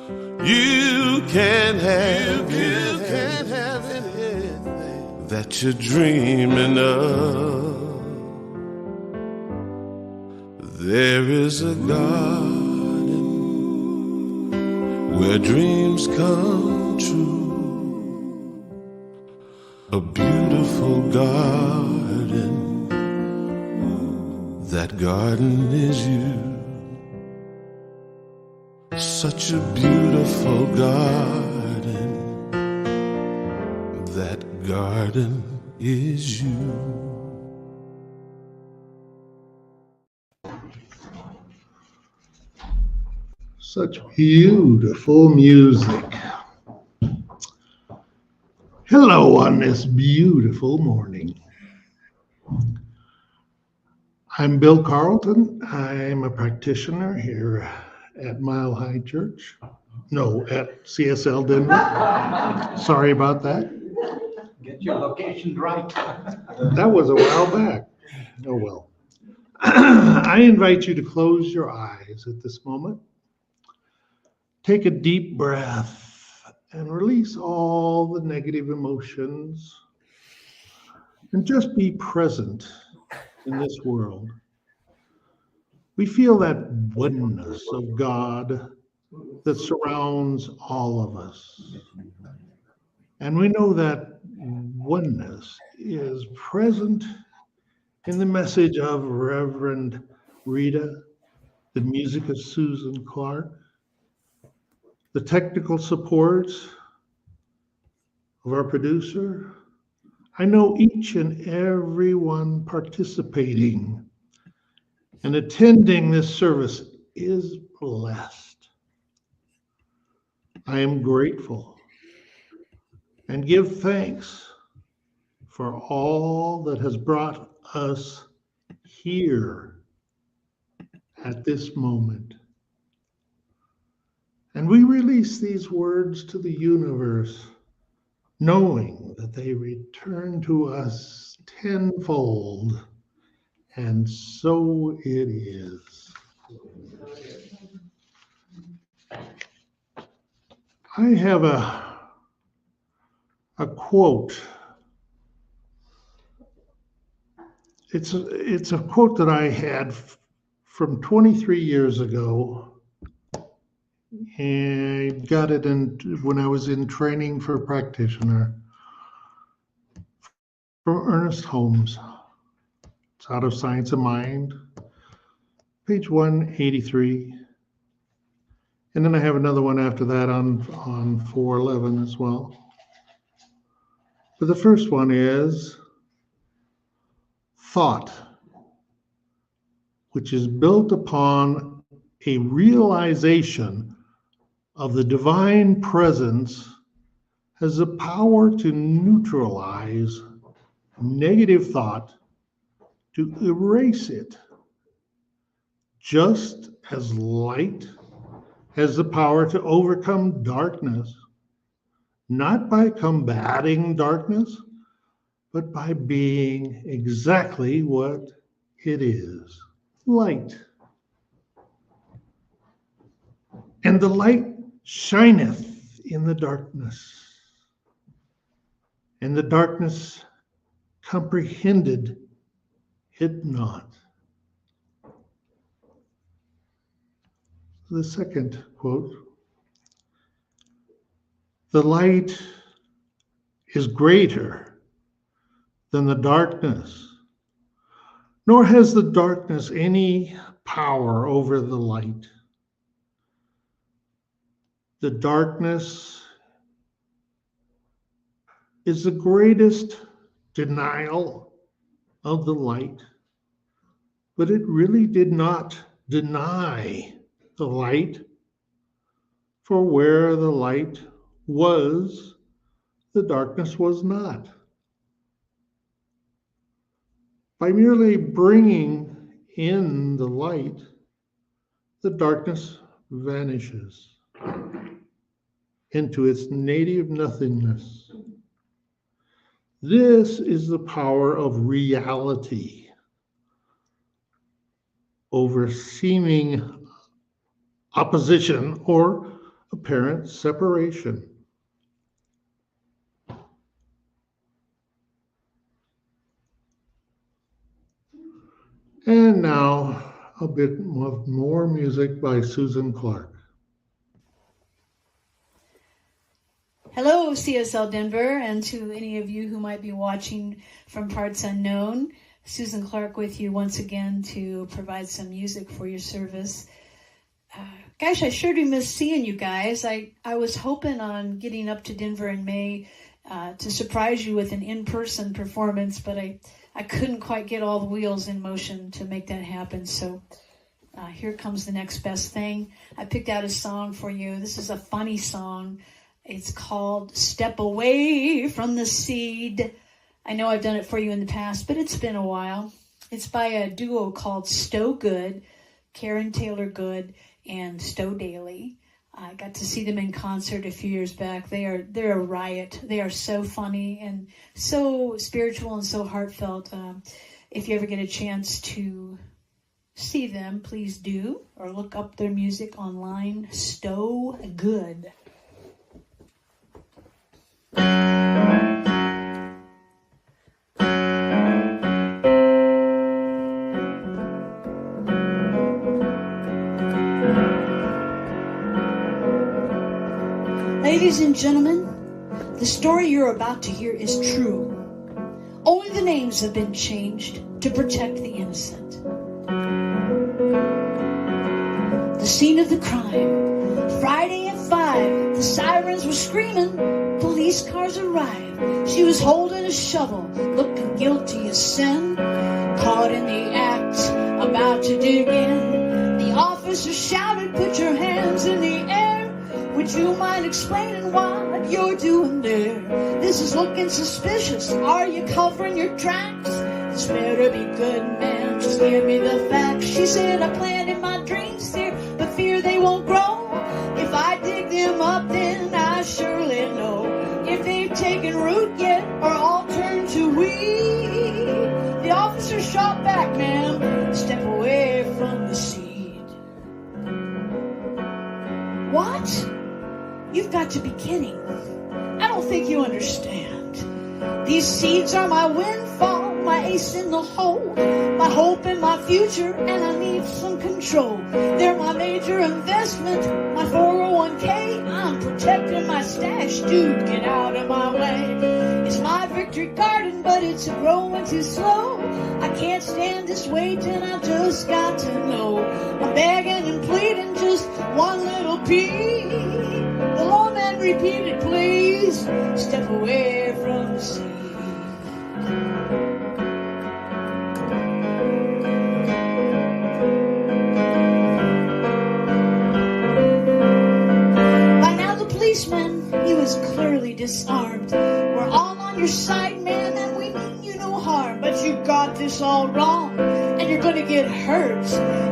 You can't have anything that you're dreaming of. There is a garden where dreams come true, a beautiful garden. That garden is you. Such a beautiful garden. That garden is you. Such beautiful music. Hello on this beautiful morning. I'm Bill Carlton. I'm a practitioner here at Mile High Church. No, at CSL Denver. Sorry about that. Get your location right. That was a while back. Oh well. I invite you to close your eyes at this moment. Take a deep breath and release all the negative emotions and just be present in this world. We feel that oneness of God that surrounds all of us. And we know that oneness is present in the message of Reverend Rita, the music of Susan Clark, the technical support of our producer. I know each and every one participating and attending this service is blessed. I am grateful and give thanks for all that has brought us here at this moment. And we release these words to the universe, knowing that they return to us tenfold. And so it is. I have a quote. It's a quote that I had from 23 years ago. And got it when I was in training for practitioner from Ernest Holmes. It's out of Science of Mind, page 183. And then I have another one after that on 411 as well. But the first one is thought, which is built upon a realization of the divine presence, has the power to neutralize negative thought, to erase it, just as light has the power to overcome darkness, not by combating darkness, but by being exactly what it is, light. And the light shineth in the darkness, and the darkness comprehended it not. The second quote, the light is greater than the darkness, nor has the darkness any power over the light. The darkness is the greatest denial of the light, but it really did not deny the light, for where the light was, the darkness was not. By merely bringing in the light, the darkness vanishes into its native nothingness. This is the power of reality over seeming opposition or apparent separation. And now a bit of more music by Susan Clark. Hello, CSL Denver, and to any of you who might be watching from parts unknown. Susan Clark with you once again to provide some music for your service. Gosh, I sure do miss seeing you guys. I was hoping on getting up to Denver in May to surprise you with an in-person performance, but I couldn't quite get all the wheels in motion to make that happen. So here comes the next best thing. I picked out a song for you. This is a funny song. It's called Step Away from the Seed. I know I've done it for you in the past, but it's been a while. It's by a duo called Stowe Good, Karen Taylor Good, and Stowe Daly. I got to see them in concert a few years back. They're a riot. They are so funny and so spiritual and so heartfelt. If you ever get a chance to see them, please do, or look up their music online. Stowe Good. Ladies and gentlemen, the story you're about to hear is true. Only the names have been changed to protect the innocent. The scene of the crime, Friday at 5, the sirens were screaming, police cars arrived. She was holding a shovel, looking guilty as sin, caught in the act, about to dig in. The officer shouted, put your hands in the air. Would you mind explaining what you're doing there? This is looking suspicious. Are you covering your tracks? This better be good, man. Just give me the facts. She said, I planted my dreams here, but fear they won't grow. If I dig them up, then I surely know if they've taken root yet or all turned to weed. The officer shot back, ma'am. Step away from the seed. What? You've got to be kidding. I don't think you understand. These seeds are my windfall, my ace in the hole, my hope in my future, and I need some control. They're my major investment, my 401k. I'm protecting my stash, dude, get out of my way. It's my victory garden, but it's growing too slow. I can't stand this wait, and I just got to know. I'm begging and pleading, just one little piece. The lawman repeated, please, step away from the sea. By now the policeman, he was clearly disarmed. We're all on your side, man, and we mean you no harm. But you got this all wrong, and you're gonna get hurt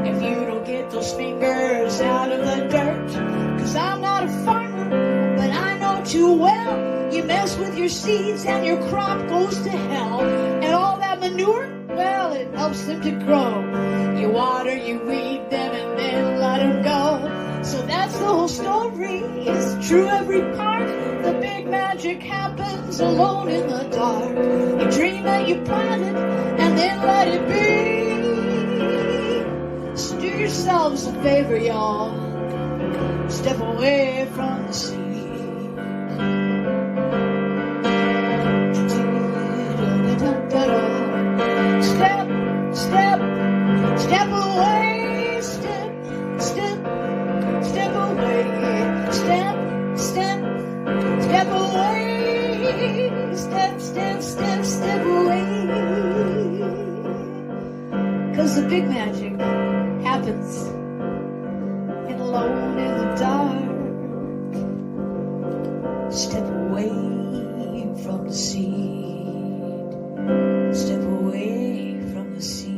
if you don't get those fingers out of the dirt. 'Cause I'm not a farmer, but I know too well. You mess with your seeds and your crop goes to hell. And all that manure, well, it helps them to grow. You water, you weed them, and then let them go. So that's the whole story. It's true every part. The big magic happens alone in the dark. You dream that you planted, and then let it be. So do yourselves a favor, y'all. Step away from the sea. Step, step, step away. Step, step, step away. Step, step, step away. Step, step, step, step away. 'Cause the big magic happens alone in the dark. Step away from the seed. Step away from the seed.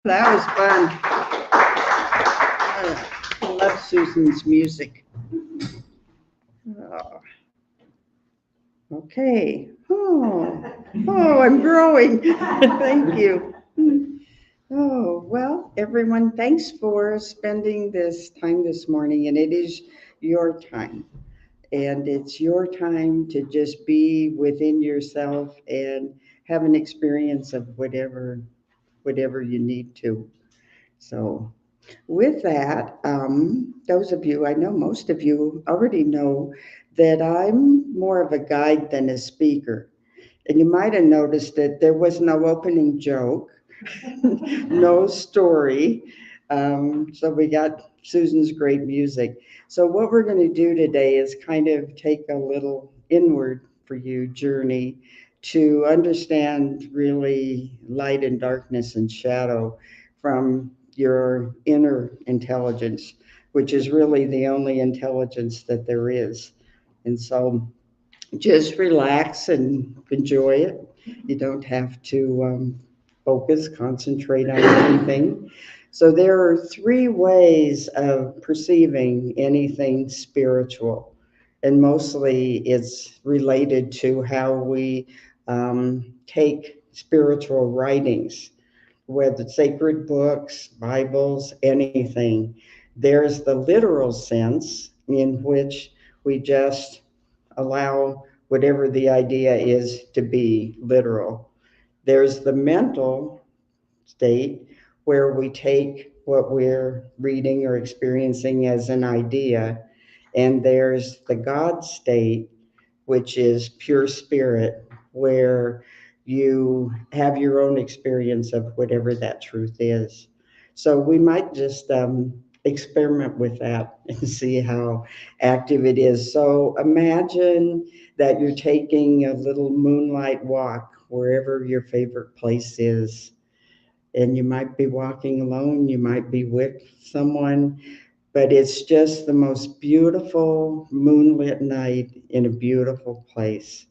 That was fun. I love Susan's music. Oh. Okay, Oh, I'm growing. Thank you. Oh, well, everyone, thanks for spending this time this morning, and it is your time. And it's your time to just be within yourself and have an experience of whatever you need to. So with that, those of you, I know most of you already know that I'm more of a guide than a speaker. And you might have noticed that there was no opening joke, no story. So we got Susan's great music. So what we're going to do today is kind of take a little inward for you journey to understand really light and darkness and shadow from your inner intelligence, which is really the only intelligence that there is. And so just relax and enjoy it. You don't have to focus, concentrate on anything. So there are three ways of perceiving anything spiritual, and mostly it's related to how we take spiritual writings, whether sacred books, Bibles, anything. There's the literal sense in which we just allow whatever the idea is to be literal. There's the mental state where we take what we're reading or experiencing as an idea, and there's the God state, which is pure spirit, where you have your own experience of whatever that truth is. So we might just experiment with that and see how active it is. So imagine that you're taking a little moonlight walk wherever your favorite place is. And you might be walking alone, you might be with someone, but it's just the most beautiful moonlit night in a beautiful place.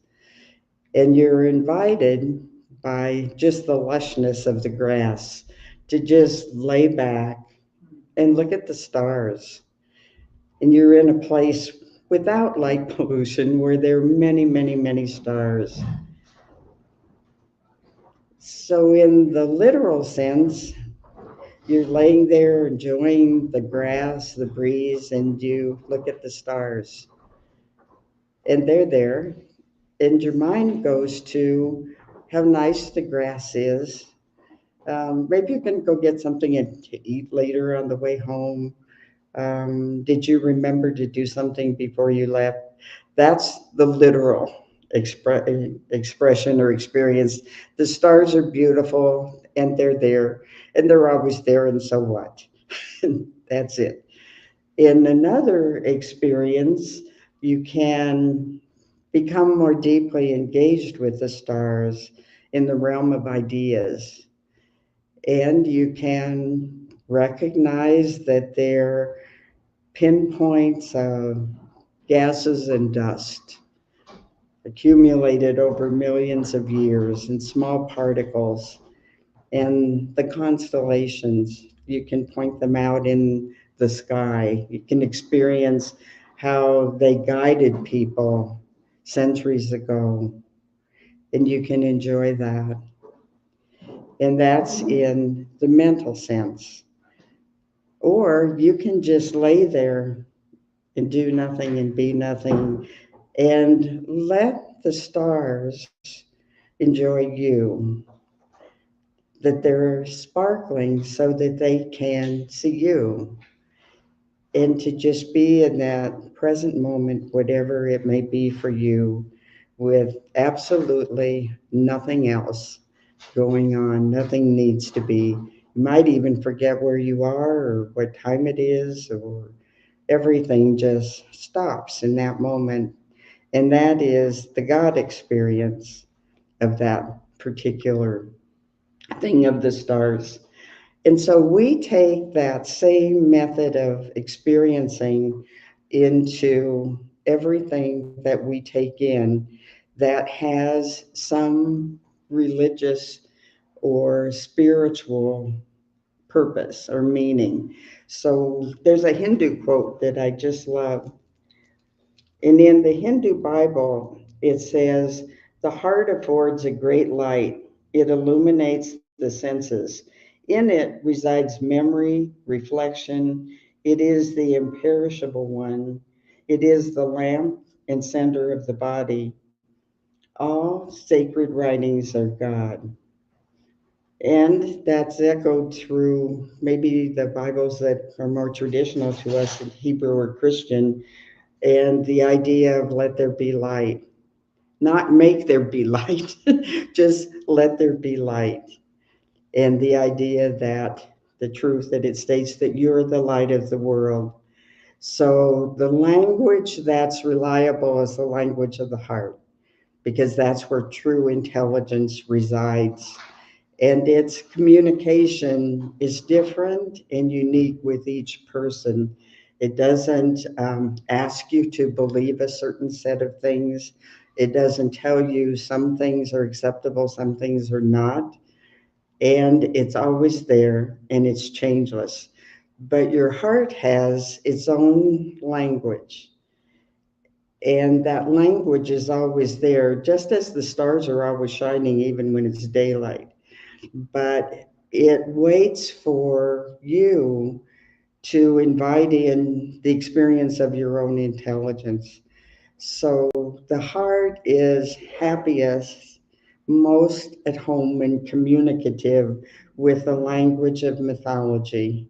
And you're invited by just the lushness of the grass to just lay back and look at the stars. And you're in a place without light pollution where there are many, many, many stars. So, in the literal sense, you're laying there enjoying the grass, the breeze, and you look at the stars. And they're there. And your mind goes to how nice the grass is. Maybe you can go get something to eat later on the way home. Did you remember to do something before you left? That's the literal expression or experience. The stars are beautiful and they're there and they're always there, and so what? That's it. In another experience, you can become more deeply engaged with the stars in the realm of ideas. And you can recognize that they're pinpoints of gases and dust accumulated over millions of years in small particles. And the constellations, you can point them out in the sky. You can experience how they guided people centuries ago, and you can enjoy that. And that's in the mental sense. Or you can just lay there and do nothing and be nothing and let the stars enjoy you, that they're sparkling so that they can see you, and to just be in that present moment, whatever it may be for you, with absolutely nothing else going on. Nothing needs to be. You might even forget where you are or what time it is, or everything just stops in that moment. And that is the God experience of that particular thing of the stars. And so we take that same method of experiencing into everything that we take in that has some religious or spiritual purpose or meaning. So there's a Hindu quote that I just love. And in the Hindu Bible, it says, The heart affords a great light. It illuminates the senses. In it resides memory, reflection. It is the imperishable one. It is the lamp and center of the body. All sacred writings are God. And that's echoed through maybe the Bibles that are more traditional to us in Hebrew or Christian, and the idea of let there be light. Not make there be light, just let there be light. And the idea that the truth that it states that you're the light of the world. So the language that's reliable is the language of the heart, because that's where true intelligence resides. And its communication is different and unique with each person. It doesn't ask you to believe a certain set of things. It doesn't tell you some things are acceptable, some things are not. And it's always there and it's changeless. But your heart has its own language. And that language is always there, just as the stars are always shining, even when it's daylight. But it waits for you to invite in the experience of your own intelligence. So the heart is happiest, most at home and communicative with the language of mythology.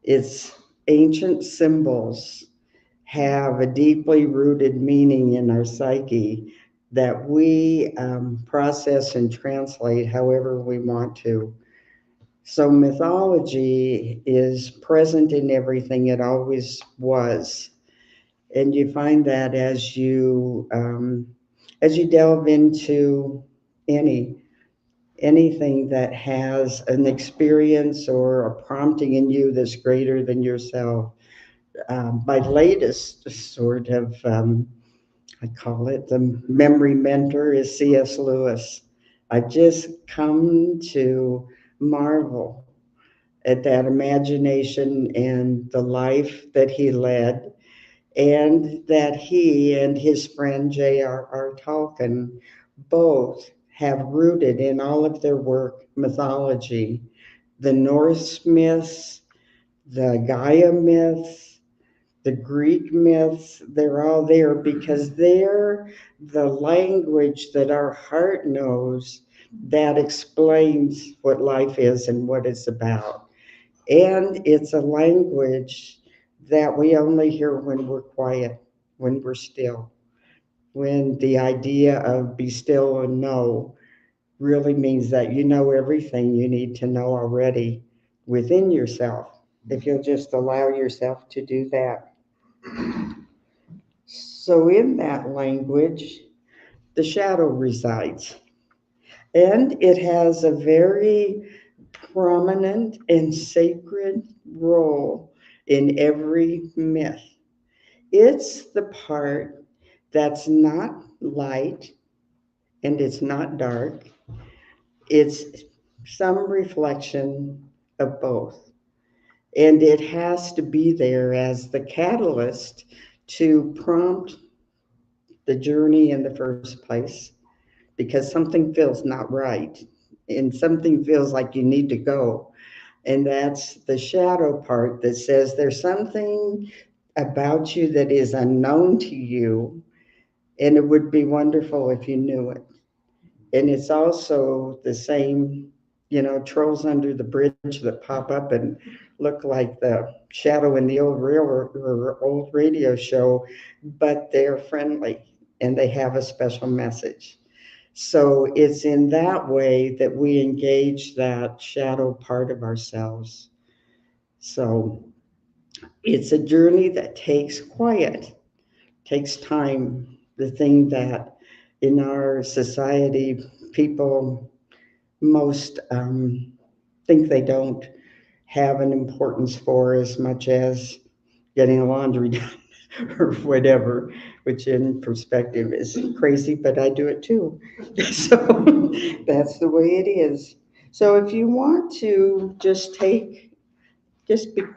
Its ancient symbols have a deeply rooted meaning in our psyche that we process and translate however we want to. So mythology is present in everything. It always was. And you find that as you delve into anything that has an experience or a prompting in you that's greater than yourself. My latest sort of, I call it the memory mentor, is C.S. Lewis. I've just come to marvel at that imagination and the life that he led, and that he and his friend J.R.R. Tolkien both have rooted in all of their work mythology. The Norse myths, the Gaia myths, the Greek myths, they're all there because they're the language that our heart knows that explains what life is and what it's about. And it's a language that we only hear when we're quiet, when we're still, when the idea of be still and know really means that you know everything you need to know already within yourself, if you'll just allow yourself to do that. So in that language, the shadow resides, and it has a very prominent and sacred role in every myth. It's the part that's not light and it's not dark. It's some reflection of both. And it has to be there as the catalyst to prompt the journey in the first place, because something feels not right and something feels like you need to go. And that's the shadow part that says there's something about you that is unknown to you, and it would be wonderful if you knew it. And it's also the same, trolls under the bridge that pop up and look like the shadow in the old railroad or old radio show, but they're friendly and they have a special message. So it's in that way that we engage that shadow part of ourselves. So it's a journey that takes quiet, takes time. The thing that in our society people most think they don't have an importance for, as much as getting a laundry done or whatever, which in perspective is crazy, but I do it too. So that's the way it is. So if you want to just be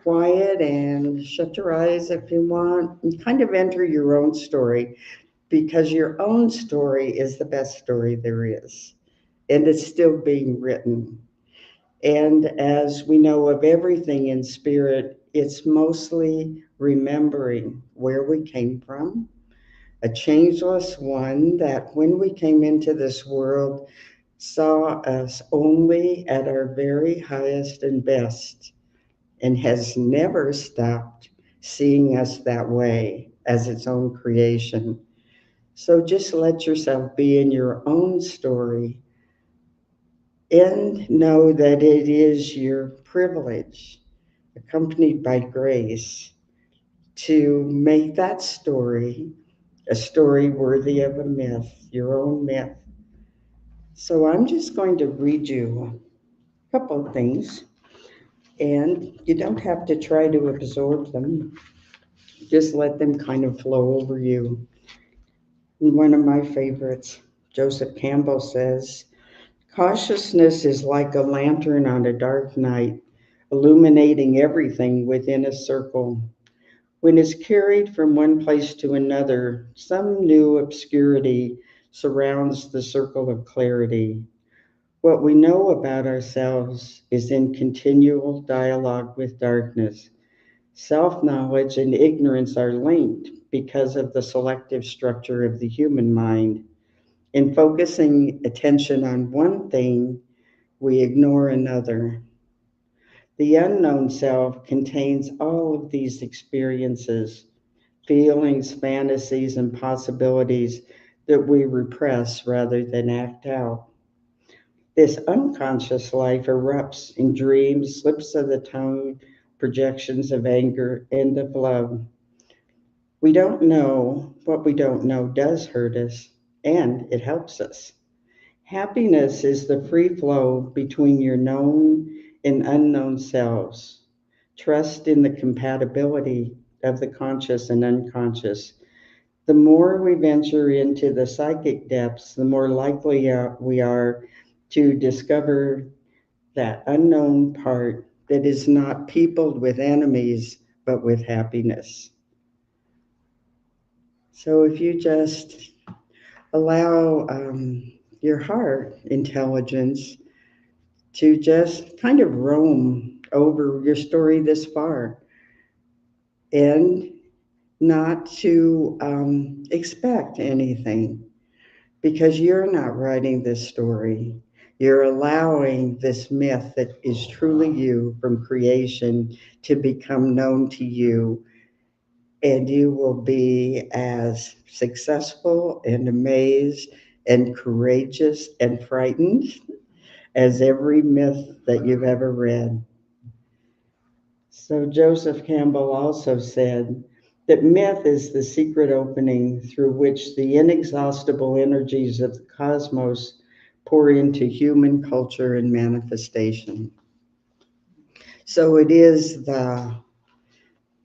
quiet and shut your eyes if you want, and kind of enter your own story. because your own story is the best story there is, and it's still being written. And as we know of everything in spirit, it's mostly remembering where we came from, a changeless one that when we came into this world saw us only at our very highest and best and has never stopped seeing us that way as its own creation. So just let yourself be in your own story and know that it is your privilege, accompanied by grace, to make that story a story worthy of a myth, your own myth. So I'm just going to read you a couple of things, and you don't have to try to absorb them. Just let them kind of flow over you. And one of my favorites, Joseph Campbell says, cautiousness is like a lantern on a dark night, illuminating everything within a circle. When it's carried from one place to another, some new obscurity surrounds the circle of clarity. What we know about ourselves is in continual dialogue with darkness. Self-knowledge and ignorance are linked because of the selective structure of the human mind. In focusing attention on one thing, we ignore another. The unknown self contains all of these experiences, feelings, fantasies, and possibilities that we repress rather than act out. This unconscious life erupts in dreams, slips of the tongue, projections of anger, and of love. We don't know what we don't know does hurt us, and it helps us. Happiness is the free flow between your known and unknown selves. Trust in the compatibility of the conscious and unconscious. The more we venture into the psychic depths, the more likely we are to discover that unknown part that is not peopled with enemies, but with happiness. So if you just allow your heart intelligence to just kind of roam over your story this far and not to expect anything, because you're not writing this story. You're allowing this myth that is truly you from creation to become known to you, and you will be as successful and amazed and courageous and frightened as every myth that you've ever read. So Joseph Campbell also said that myth is the secret opening through which the inexhaustible energies of the cosmos pour into human culture and manifestation. So it is the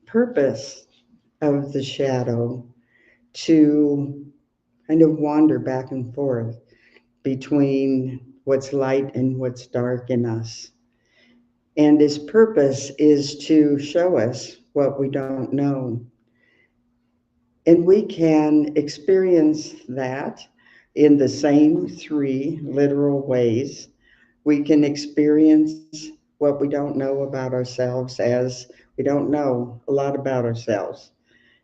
purpose of the shadow to kind of wander back and forth between what's light and what's dark in us. And his purpose is to show us what we don't know. And we can experience that in the same three literal ways. We can experience what we don't know about ourselves as we don't know a lot about ourselves.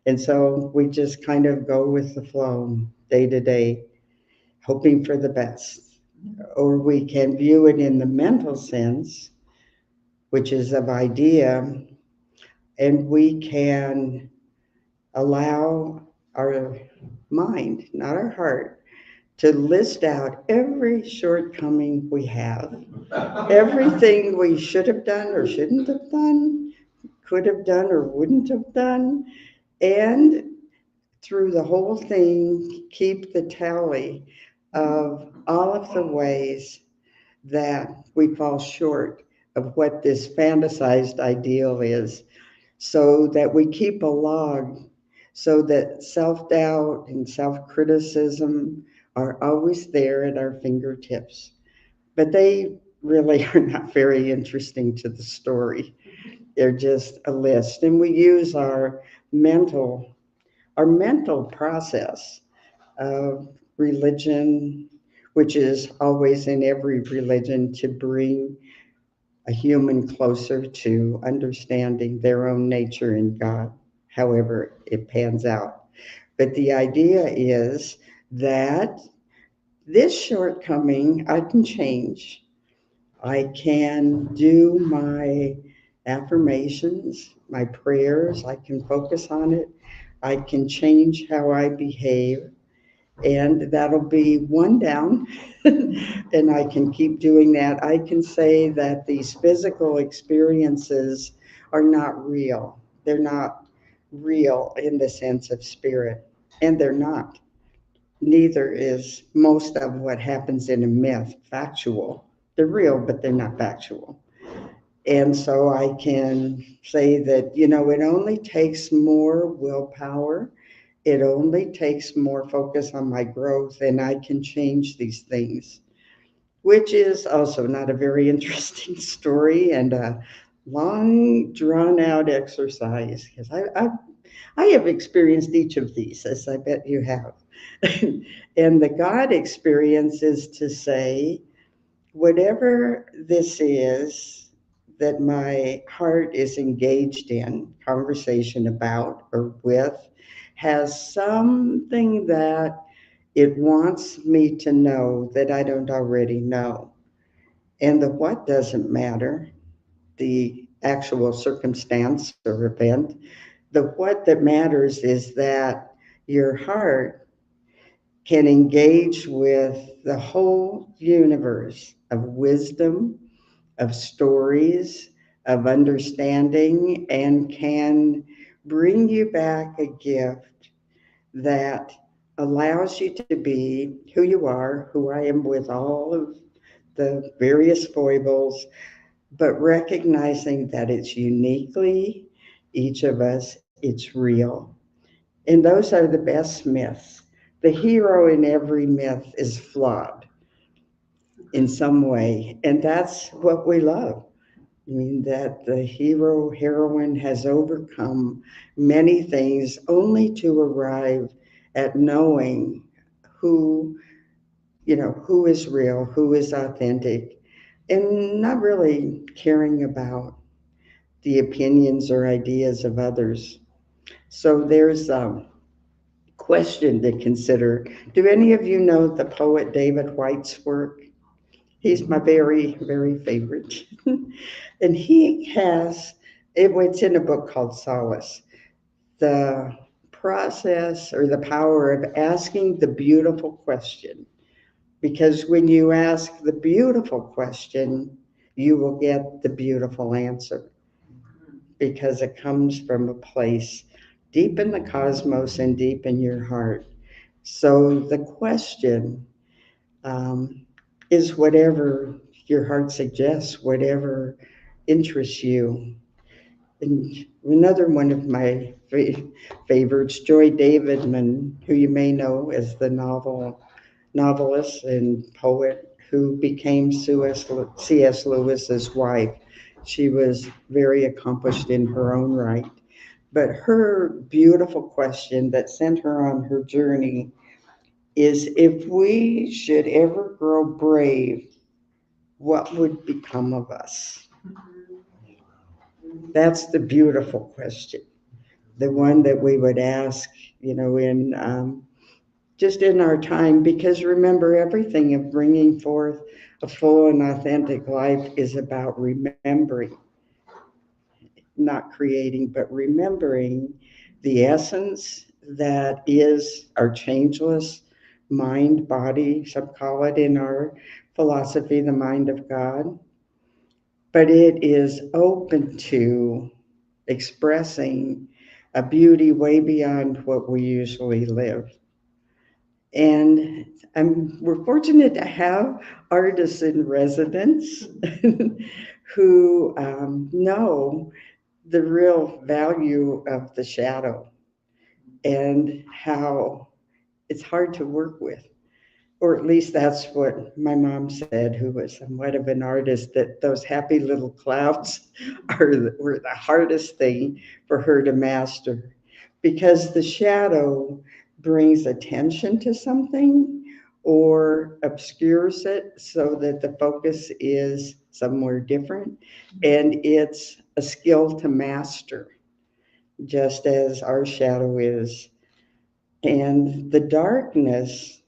And so we just kind of go with the flow day to day, hoping for the best. Or we can view it in the mental sense, which is of idea, and we can allow our mind, not our heart, to list out every shortcoming we have, everything we should have done or shouldn't have done, could have done or wouldn't have done, and through the whole thing, keep the tally of all of the ways that we fall short of what this fantasized ideal is, so that we keep a log, so that self-doubt and self-criticism are always there at our fingertips. But they really are not very interesting to the story. They're just a list. And we use our mental process of religion, which is always in every religion, to bring a human closer to understanding their own nature in God, however it pans out. But the idea is that this shortcoming I can change. I can do my affirmations, my prayers, I can focus on it. I can change how I behave, and that'll be one down. And I can keep doing that. I can say that these physical experiences are not real. They're not real in the sense of spirit, and they're not. Neither is most of what happens in a myth factual. They're real, but they're not factual. And so I can say that, it only takes more willpower. It only takes more focus on my growth, and I can change these things, which is also not a very interesting story and a long, drawn out exercise, because I have experienced each of these, as I bet you have. And the God experience is to say, whatever this is that my heart is engaged in, conversation about or with, has something that it wants me to know that I don't already know. And the what doesn't matter, the actual circumstance or event. The what that matters is that your heart can engage with the whole universe of wisdom, of stories, of understanding, and can bring you back a gift that allows you to be who you are, who I am with all of the various foibles, but recognizing that it's uniquely each of us, it's real. And those are the best myths. The hero in every myth is flawed in some way, and that's what we love. I mean, that the hero, heroine has overcome many things only to arrive at knowing who, who is real, who is authentic, and not really caring about the opinions or ideas of others. So there's a question to consider. Do any of you know the poet David Whyte's work? He's my very, very favorite. And he has, it's in a book called Solace, the process or the power of asking the beautiful question. Because when you ask the beautiful question, you will get the beautiful answer, because it comes from a place deep in the cosmos and deep in your heart. So the question is whatever your heart suggests, whatever interests you. And another one of my favorites, Joy Davidman, who you may know as the novelist and poet who became C.S. Lewis's wife. She was very accomplished in her own right. But her beautiful question that sent her on her journey is, if we should ever grow brave, what would become of us? That's the beautiful question. The one that we would ask, in just in our time, because remember, everything of bringing forth a full and authentic life is about remembering, not creating, but remembering the essence that is our changeless mind, body, some call it in our philosophy, the mind of God. But it is open to expressing a beauty way beyond what we usually live. And we're fortunate to have artists in residence who know the real value of the shadow and how it's hard to work with. Or at least that's what my mom said, who was somewhat of an artist, that those happy little clouds were the hardest thing for her to master, because the shadow brings attention to something or obscures it so that the focus is somewhere different. And it's a skill to master, just as our shadow is. And the darkness,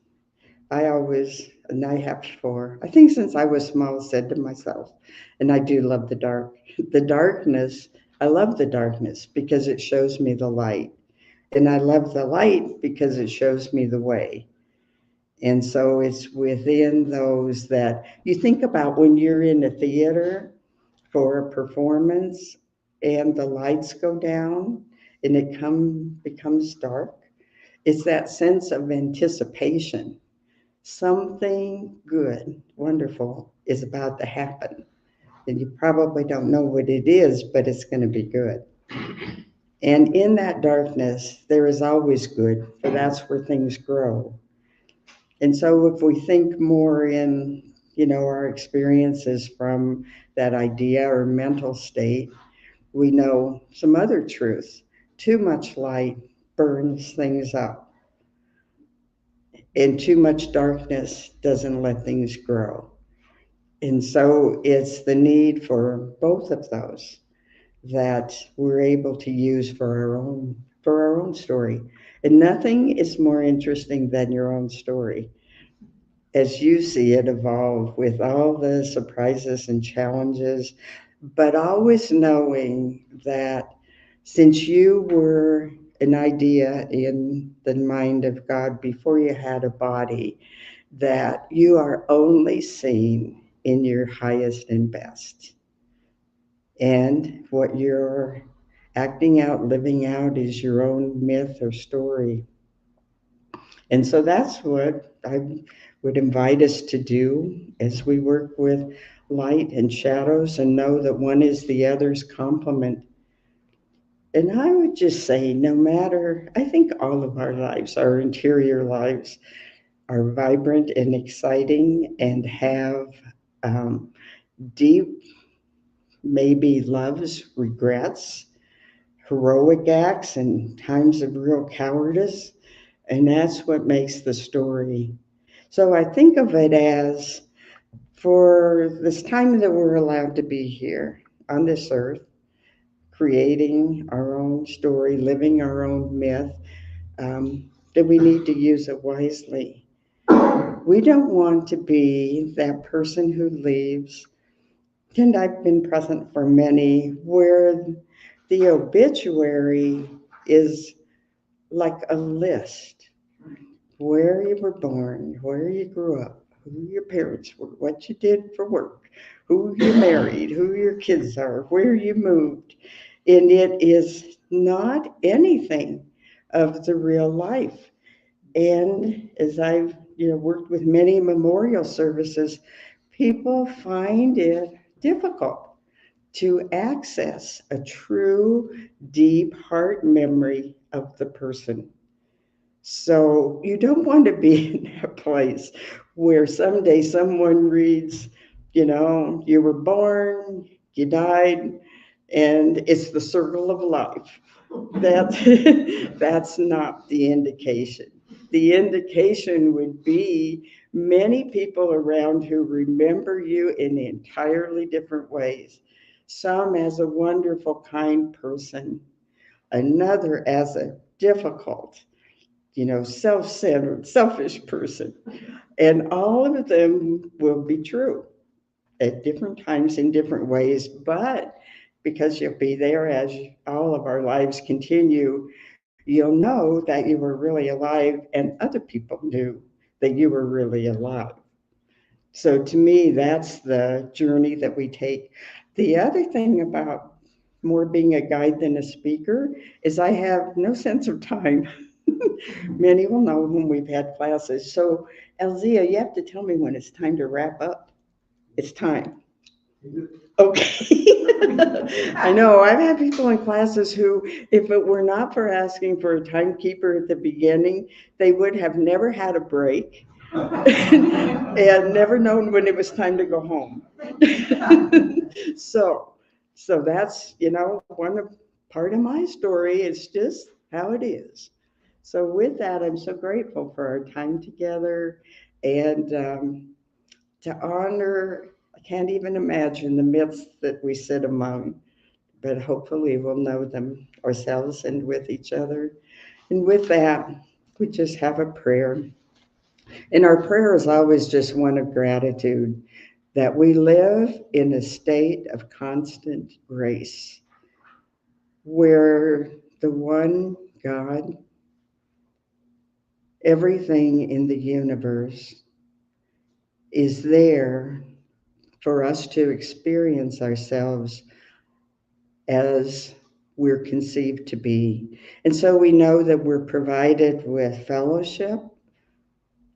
I always, and I have before, I think since I was small, said to myself, and I do love the dark, the darkness, I love the darkness because it shows me the light. And I love the light because it shows me the way. And so it's within those that you think about when you're in a theater for a performance and the lights go down and it becomes dark. It's that sense of anticipation. Something good, wonderful is about to happen. And you probably don't know what it is, but it's going to be good. And in that darkness, there is always good, for that's where things grow. And so if we think more in, our experiences from that idea or mental state, we know some other truths. Too much light burns things up, and too much darkness doesn't let things grow. And so it's the need for both of those that we're able to use for our own story. And nothing is more interesting than your own story as you see it evolve with all the surprises and challenges, but always knowing that since you were an idea in the mind of God before you had a body, that you are only seen in your highest and best. And what you're acting out, living out is your own myth or story. And so that's what I would invite us to do as we work with light and shadows and know that one is the other's complement. And I would just say, no matter, I think all of our lives, our interior lives, are vibrant and exciting and have deep, maybe loves, regrets, heroic acts, and times of real cowardice. And that's what makes the story. So I think of it as for this time that we're allowed to be here on this earth, creating our own story, living our own myth, that we need to use it wisely. We don't want to be that person who leaves, and I've been present for many, where the obituary is like a list. Where you were born, where you grew up, who your parents were, what you did for work, who you married, who your kids are, where you moved. And it is not anything of the real life. And as I've worked with many memorial services, people find it difficult to access a true, deep heart memory of the person. So you don't want to be in that place where someday someone reads, you were born, you died, and it's the circle of life. That's not the indication. The indication would be many people around who remember you in entirely different ways. Some as a wonderful, kind person, another as a difficult, self-centered, selfish person. And all of them will be true at different times in different ways, but because you'll be there as all of our lives continue, you'll know that you were really alive and other people knew that you were really alive. So to me, that's the journey that we take. The other thing about more being a guide than a speaker is I have no sense of time. Many will know when we've had classes. So, Alzia, you have to tell me when it's time to wrap up. It's time. Okay. I know I've had people in classes who, if it were not for asking for a timekeeper at the beginning, they would have never had a break and never known when it was time to go home. So that's, part of my story. It's just how it is. So with that, I'm so grateful for our time together and to honor, I can't even imagine the myths that we sit among, but hopefully we'll know them ourselves and with each other. And with that, we just have a prayer. And our prayer is always just one of gratitude, that we live in a state of constant grace, where the one God, everything in the universe is there for us to experience ourselves as we're conceived to be. And so we know that we're provided with fellowship,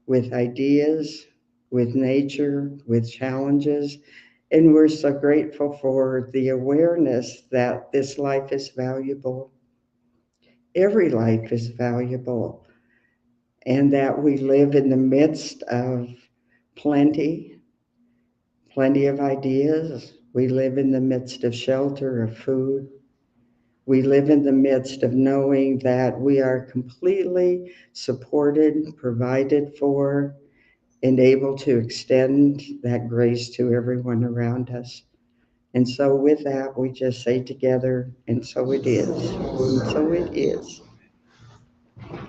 with ideas, with nature, with challenges. And we're so grateful for the awareness that this life is valuable. Every life is valuable. And that we live in the midst of plenty of ideas. We live in the midst of shelter, of food. We live in the midst of knowing that we are completely supported, provided for, and able to extend that grace to everyone around us. And so with that, we just say together, and so it is, and so it is.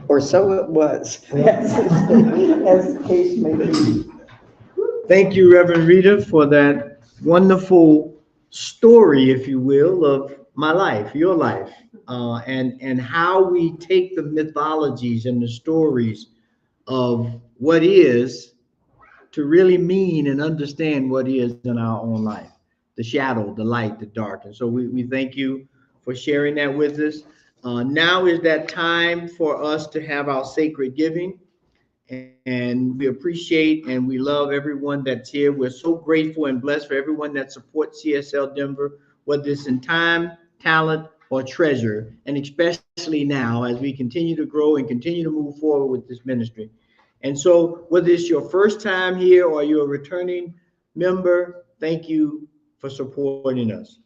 Or so it was, as the case may be. Thank you, Reverend Rita, for that wonderful story, if you will, of my life, your life, and how we take the mythologies and the stories of what is to really mean and understand what is in our own life, the shadow, the light, the dark. And so we thank you for sharing that with us. Now is that time for us to have our sacred giving. And we appreciate and we love everyone that's here. We're so grateful and blessed for everyone that supports CSL Denver, whether it's in time, talent, or treasure, and especially now as we continue to grow and continue to move forward with this ministry. And so whether it's your first time here or you're a returning member, thank you for supporting us.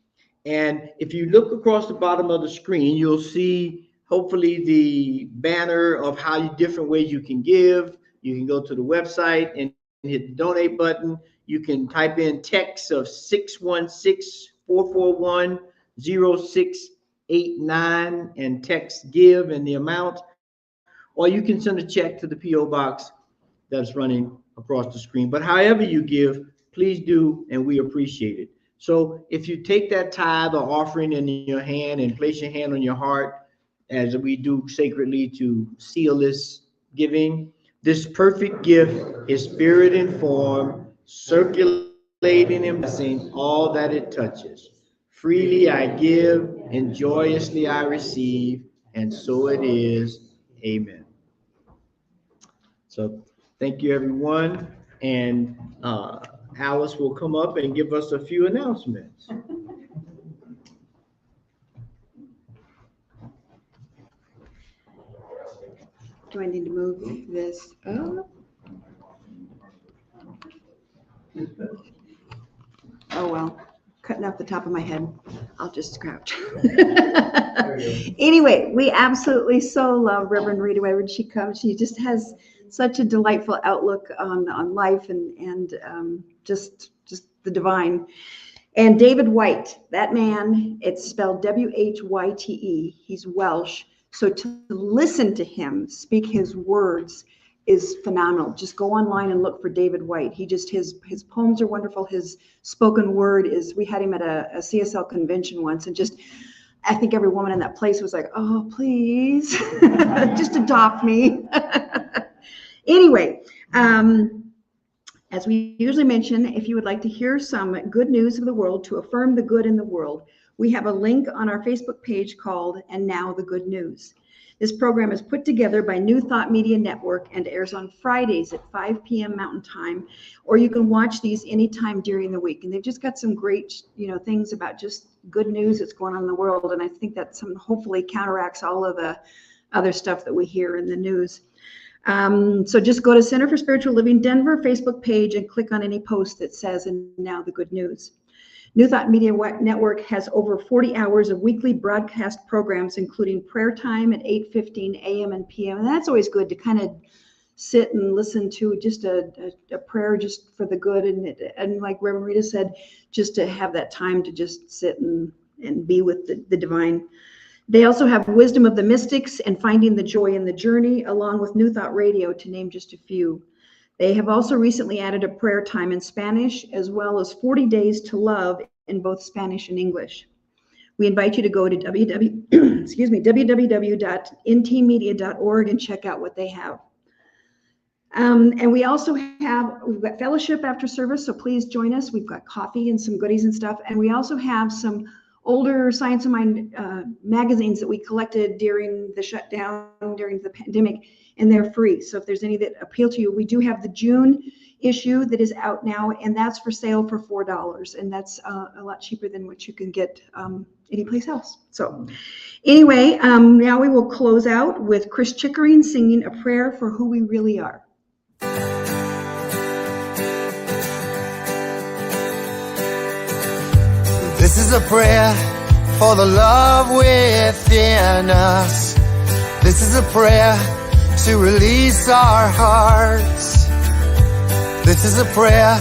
And if you look across the bottom of the screen, you'll see hopefully the banner of how different ways you can give. You can go to the website and hit the donate button. You can type in text of 616-441-0689 and text give and the amount, or you can send a check to the P.O. box that's running across the screen. But however you give, please do, and we appreciate it. So if you take that tithe or offering in your hand and place your hand on your heart, as we do sacredly to seal this giving, this perfect gift is spirit informed, circulating and blessing all that it touches. Freely I give, and joyously I receive, and so it is. Amen. So thank you, everyone. And Alice will come up and give us a few announcements. Do I need to move this up? Oh, well, cutting off the top of my head. I'll just scratch. Anyway, we absolutely so love Reverend Rita when she comes. She just has such a delightful outlook on life and just the divine. And David White, that man, it's spelled W-H-Y-T-E. He's Welsh. So to listen to him speak his words is phenomenal. Just go online and look for David White. His poems are wonderful. His spoken word is, we had him at a CSL convention once, and just, I think every woman in that place was like, oh, please, just adopt me. Anyway, as we usually mention, if you would like to hear some good news of the world, to affirm the good in the world, we have a link on our Facebook page called And Now the Good News. This program is put together by New Thought Media Network and airs on Fridays at 5 p.m. Mountain Time, or you can watch these anytime during the week. And they've just got some great, things about just good news that's going on in the world. And I think that hopefully counteracts all of the other stuff that we hear in the news. So just go to Center for Spiritual Living Denver Facebook page and click on any post that says And Now the Good News. New Thought Media Network has over 40 hours of weekly broadcast programs, including prayer time at 8:15 a.m. and p.m. And that's always good to kind of sit and listen to just a prayer just for the good. And like Reverend Rita said, just to have that time to just sit and be with the divine. They also have Wisdom of the Mystics and Finding the Joy in the Journey, along with New Thought Radio, to name just a few. They have also recently added a prayer time in Spanish, as well as 40 Days to Love in both Spanish and English. We invite you to go to www.ntmedia.org and check out what they have. And we've got fellowship after service, so please join us. We've got coffee and some goodies and stuff. And we also have some older Science of Mind magazines that we collected during the shutdown, during the pandemic, and they're free. So if there's any that appeal to you, we do have the June issue that is out now, and that's for sale for $4. And that's a lot cheaper than what you can get anyplace else. So anyway, now we will close out with Chris Chickering singing a prayer for who we really are. This is a prayer for the love within us. This is a prayer to release our hearts. This is a prayer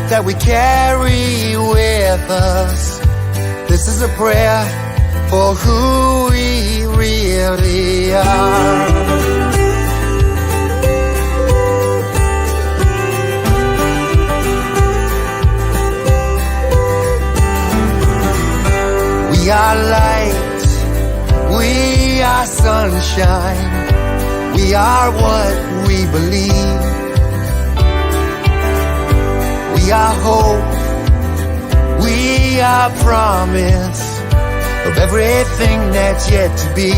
that we carry with us. This is a prayer for who we really are. We are light, we are sunshine, we are what we believe. We are hope, we are promise of everything that's yet to be.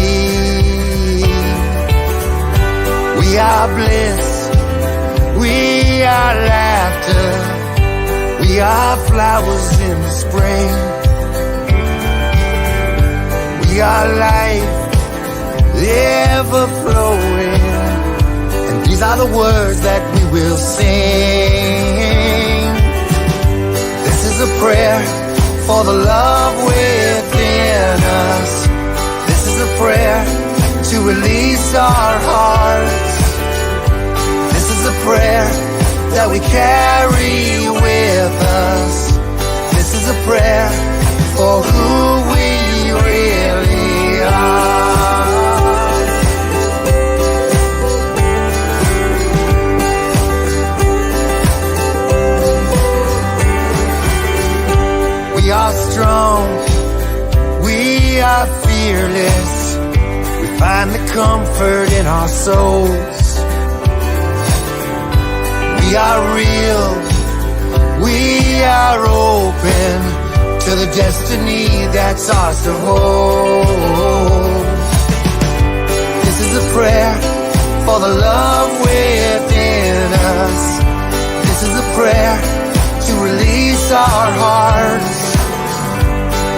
We are bliss, we are laughter, we are flowers in the spring. We are life, ever flowing, and these are the words that we will sing. This is a prayer for the love within us. This is a prayer to release our hearts. This is a prayer that we carry with us. This is a prayer for who we really are. We are strong, we are fearless, we find the comfort in our souls. We are real, we are open to the destiny that's ours to hold. This is a prayer for the love within us. This is a prayer to release our hearts.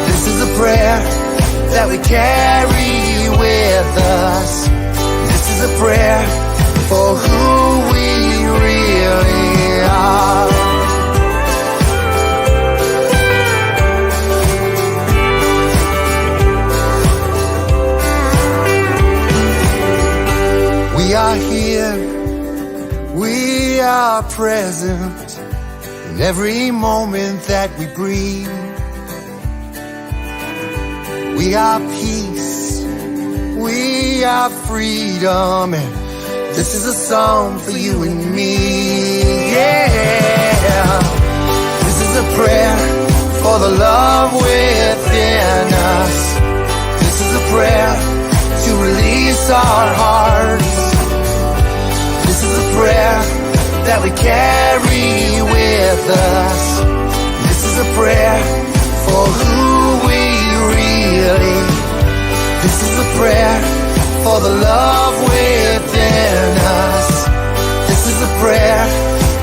This is a prayer that we carry with us. This is a prayer for who we really are. We are here, we are present in every moment that we breathe. We are peace, we are freedom, and this is a song for you and me. Yeah, this is a prayer for the love within us. This is a prayer to release our hearts. This is a prayer that we carry with us. This is a prayer for who we really. This is a prayer for the love within us. This is a prayer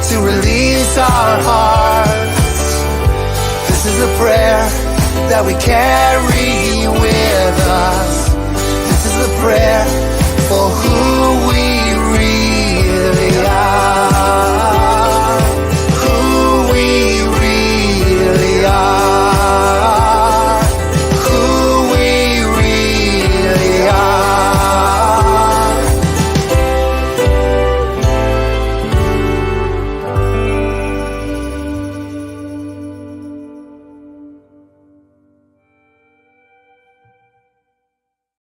to release our hearts. This is a prayer that we carry with us. This is a prayer for who